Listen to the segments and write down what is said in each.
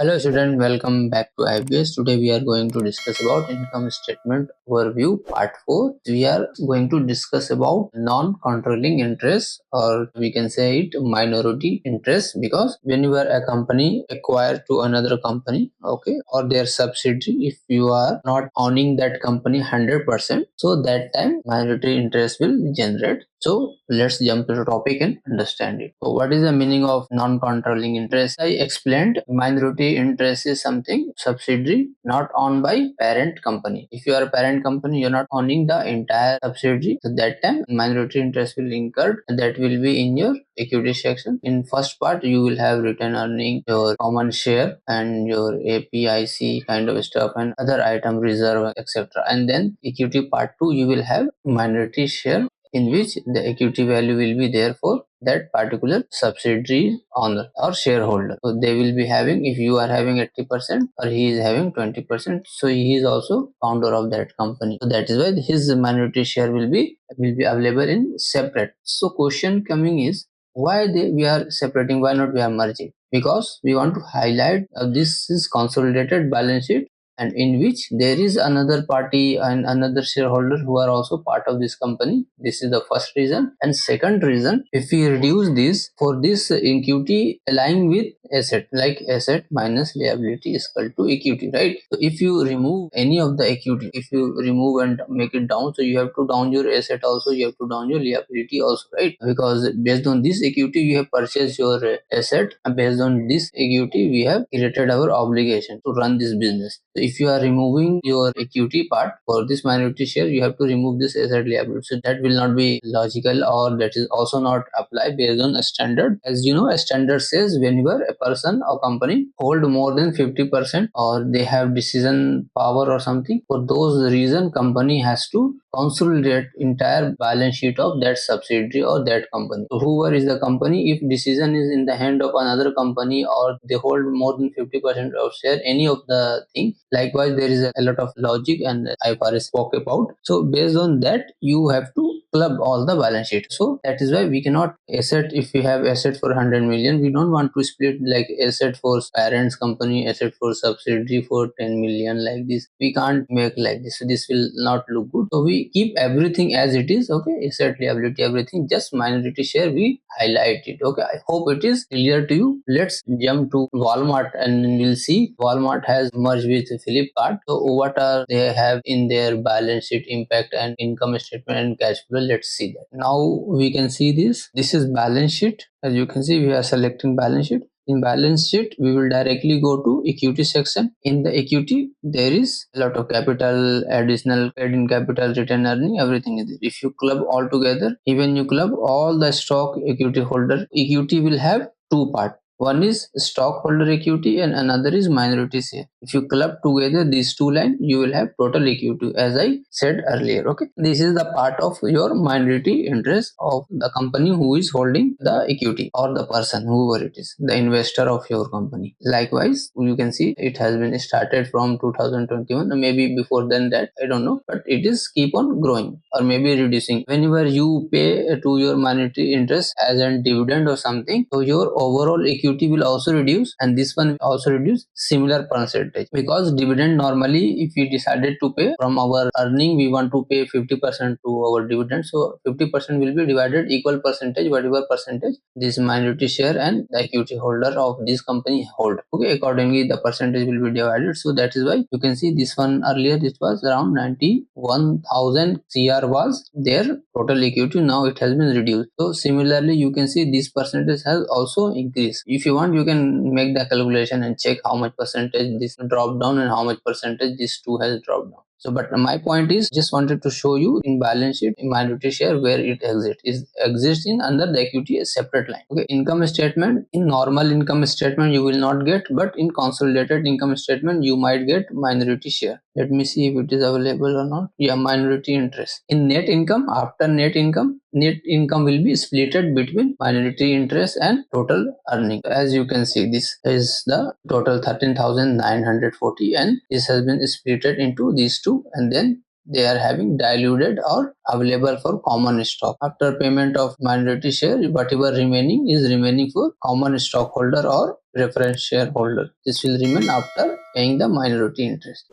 Hello student, welcome back to IBS. Today we are going to discuss about income statement overview part 4. We are going to discuss about non-controlling interest, or we can say it minority interest, because whenever a company acquire to another company, okay, or their subsidiary, if you are not owning that company 100%, so that time minority interest will generate. So let's jump to the topic and understand it. So what is the meaning of non-controlling interest? I explained minority interest is something subsidiary not owned by parent company. If you are a parent company, you're not owning the entire subsidiary. So that time minority interest will incur. That will be in your equity section. In first part, you will have return earning, your common share, and your APIC kind of stuff, and other item reserve, etc. And then equity part 2, you will have minority share, in which the equity value will be there for that particular subsidiary owner or shareholder. So they will be having, if you are having 80% or he is having 20%, so he is also founder of that company. So that is why his minority share will be available in separate. So question coming is, why we are separating, why not we are merging? Because we want to highlight this is consolidated balance sheet, and in which there is another party and another shareholder who are also part of this company. This is the first reason. And second reason, if we reduce this, for this equity align with asset, like asset minus liability is equal to equity, right? So if you remove any of the equity, if you remove and make it down, so you have to down your asset also, you have to down your liability also, right? Because based on this equity you have purchased your asset, and based on this equity we have created our obligation to run this business. So if you are removing your equity part for this minority share, you have to remove this asset liability. So that will not be logical, or that is also not apply based on a standard. As you know, a standard says whenever a person or company hold more than 50% or they have decision power or something, for those reason company has to consolidate entire balance sheet of that subsidiary or that company. So whoever is the company, if decision is in the hand of another company or they hold more than 50% of share, any of the thing, likewise there is a lot of logic and IFRS spoke about. So based on that you have to club all the balance sheet. So that is why we cannot asset, if we have asset for 100 million, we don't want to split like asset for parents company, asset for subsidiary for 10 million, like this we can't make like this. So this will not look good. So we keep everything as it is, okay, asset liability everything, just minority share we highlight it. Okay, I hope it is clear to you. Let's jump to Walmart and we'll see Walmart has merged with Flipkart. So what are they have in their balance sheet impact and income statement and cash flow? Let's see that. Now we can see this is balance sheet. As you can see, we are selecting balance sheet. In balance sheet we will directly go to equity section. In the equity there is a lot of capital, additional paid in capital, return earning, everything is there. If you club all together, even you club all the stock equity holder, equity will have two parts. One is stockholder equity and another is minority share. If you club together these two lines, you will have total equity, as I said earlier. Okay, this is the part of your minority interest of the company who is holding the equity, or the person, whoever it is, the investor of your company. Likewise, you can see it has been started from 2021, maybe before than that, I don't know, but it is keep on growing or maybe reducing. Whenever you pay to your minority interest as a dividend or something, so your overall equity will also reduce, and this one will also reduce similar percentage, because dividend normally, if we decided to pay from our earning, we want to pay 50% to our dividend, so 50% will be divided equal percentage, whatever percentage this minority share and the equity holder of this company hold. Okay, accordingly the percentage will be divided. So that is why you can see this one earlier, this was around 91,000 CR was their total equity, now it has been reduced. So similarly you can see this percentage has also increased. If you want, you can make the calculation and check how much percentage this dropped down and how much percentage this two has dropped down. So but my point is, just wanted to show you in balance sheet, in minority share, where it exists in under the equity a separate line. Okay, income statement, in normal income statement you will not get, but in consolidated income statement you might get minority share. Let me see if it is available or not. Yeah, minority interest. In net income, after net income will be splitted between minority interest and total earning. As you can see, this is the total 13,940, and this has been splitted into these two, and then they are having diluted or available for common stock. After payment of minority share, whatever remaining is remaining for common stockholder or preference shareholder. This will remain after paying the minority interest.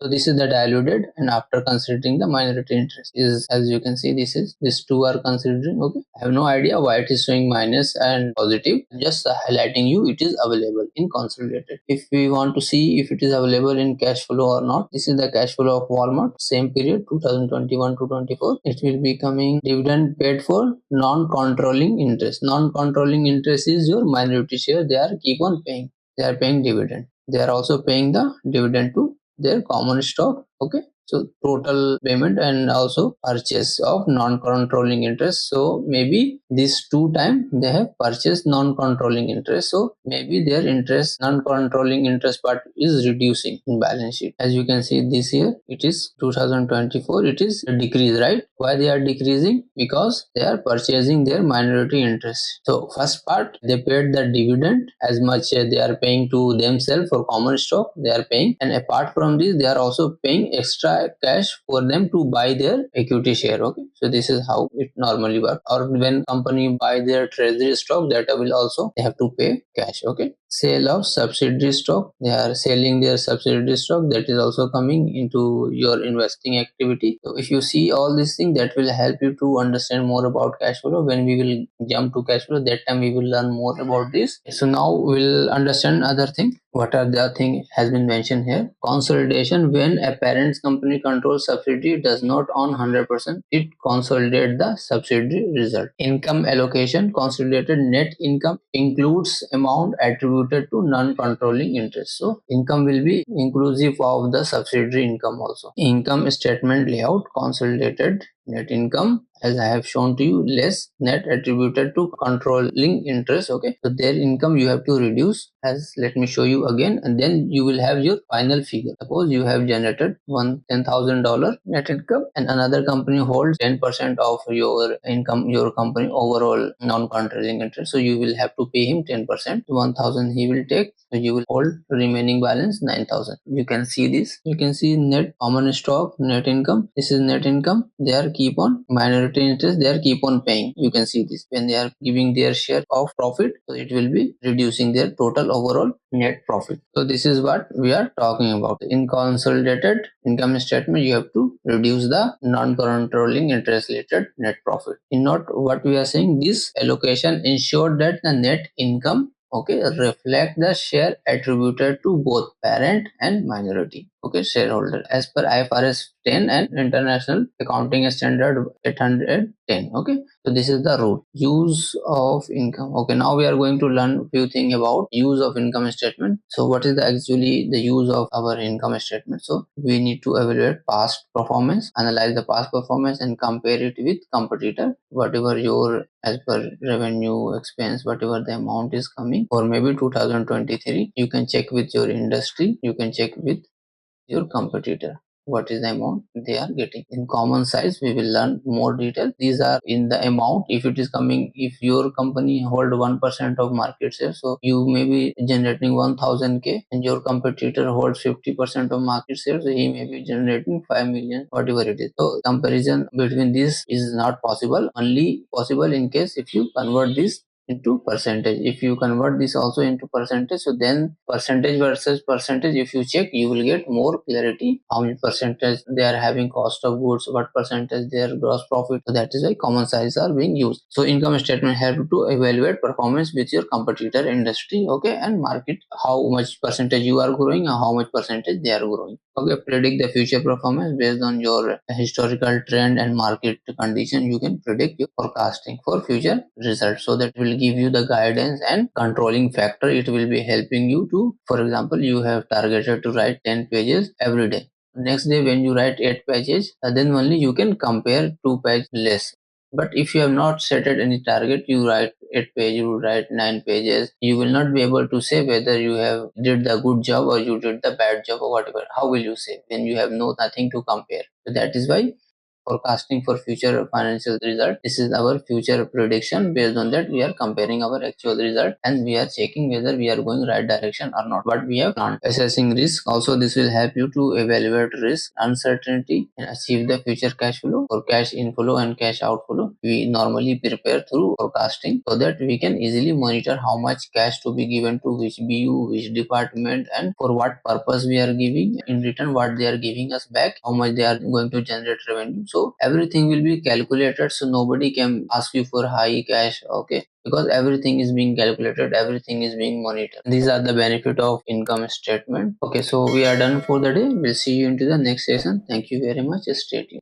So this is the diluted, and after considering the minority interest is, as you can see, these two are considering. Okay, I have no idea why it is showing minus and positive. Just highlighting you it is available in consolidated. If we want to see if it is available in cash flow or not, this is the cash flow of Walmart, same period 2021 to 24. It will be coming dividend paid for non-controlling interest. Non-controlling interest is your minority share. They are keep on paying. They are paying dividend. They are also paying the dividend to their common stock. Okay, so total payment and also purchase of non-controlling interest. So maybe these two time they have purchased non-controlling interest, so maybe their interest, non-controlling interest part is reducing in balance sheet. As you can see, this year it is 2024, it is decrease, right? Why they are decreasing? Because they are purchasing their minority interest. So first part, they paid the dividend as much they are paying to themselves for common stock, they are paying, and apart from this they are also paying extra cash for them to buy their equity share. Okay, so this is how it normally works. Or when company buy their treasury stock, that will also they have to pay cash. Okay, sale of subsidiary stock, they are selling their subsidiary stock, that is also coming into your investing activity. So if you see all these things, that will help you to understand more about cash flow. When we will jump to cash flow, that time we will learn more about this. So now we'll understand other thing. What are the thing has been mentioned here? Consolidation, when a parent company controls subsidiary does not own 100%, it consolidates the subsidiary result. Income allocation, consolidated net income includes amount attributed to non-controlling interest. So income will be inclusive of the subsidiary income also. Income statement layout, consolidated net income, as I have shown to you, less net attributed to controlling interest. Okay, so their income you have to reduce, as let me show you again, and then you will have your final figure. Suppose you have generated $10,000 net income and another company holds 10% of your income, your company overall non-controlling interest, so you will have to pay him 10%. 1,000 he will take, so you will hold remaining balance 9,000. You can see this, you can see net common stock net income, this is net income. They are keep on minority interest, they are keep on paying. You can see this, when they are giving their share of profit, so it will be reducing their total overall net profit. So this is what we are talking about. In consolidated income statement, you have to reduce the non-controlling interest related net profit. In not what we are saying, this allocation ensure that the net income, okay, reflect the share attributed to both parent and minority, okay, shareholder, as per IFRS 10 and International Accounting Standard 810. Okay, so this is the rule. Use of income. Okay, now we are going to learn a few things about use of income statement. So what is the actually the use of our income statement? So we need to evaluate past performance, analyze the past performance and compare it with competitor. Whatever your, as per revenue, expense, whatever the amount is coming, or maybe 2023, you can check with your industry, you can check with your competitor what is the amount they are getting. In common size we will learn more detail. These are in the amount. If it is coming, if your company hold 1% of market share, so you may be generating 1000k and your competitor holds 50% of market share, so he may be generating 5 million, whatever it is. So comparison between this is not possible, only possible in case if you convert this into percentage. If you convert this also into percentage, so then percentage versus percentage, if you check, you will get more clarity how many percentage they are having cost of goods, what percentage their gross profit. So that is why common size are being used. So income statement help to evaluate performance with your competitor industry, okay, and market, how much percentage you are growing and how much percentage they are growing. Okay, predict the future performance based on your historical trend and market condition. You can predict your forecasting for future results, so that will give you the guidance and controlling factor. It will be helping you to, for example, you have targeted to write 10 pages every day. Next day when you write 8 pages, then only you can compare 2 pages less. But if you have not set any target, you write 8 pages, you write 9 pages, you will not be able to say whether you have did the good job or you did the bad job or whatever. How will you say when you have nothing to compare? So that is why forecasting for future financial result. This is our future prediction. Based on that, we are comparing our actual result and we are checking whether we are going right direction or not, what we have planned. Assessing risk also, this will help you to evaluate risk, uncertainty, and achieve the future cash flow. For cash inflow and cash outflow, we normally prepare through forecasting so that we can easily monitor how much cash to be given to which BU, which department, and for what purpose we are giving. In return, what they are giving us back, how much they are going to generate revenue. So everything will be calculated, so nobody can ask you for high cash, okay, because everything is being calculated, everything is being monitored. These are the benefit of income statement. Okay, so we are done for the day. We'll see you into the next session. Thank you very much. Stay tuned.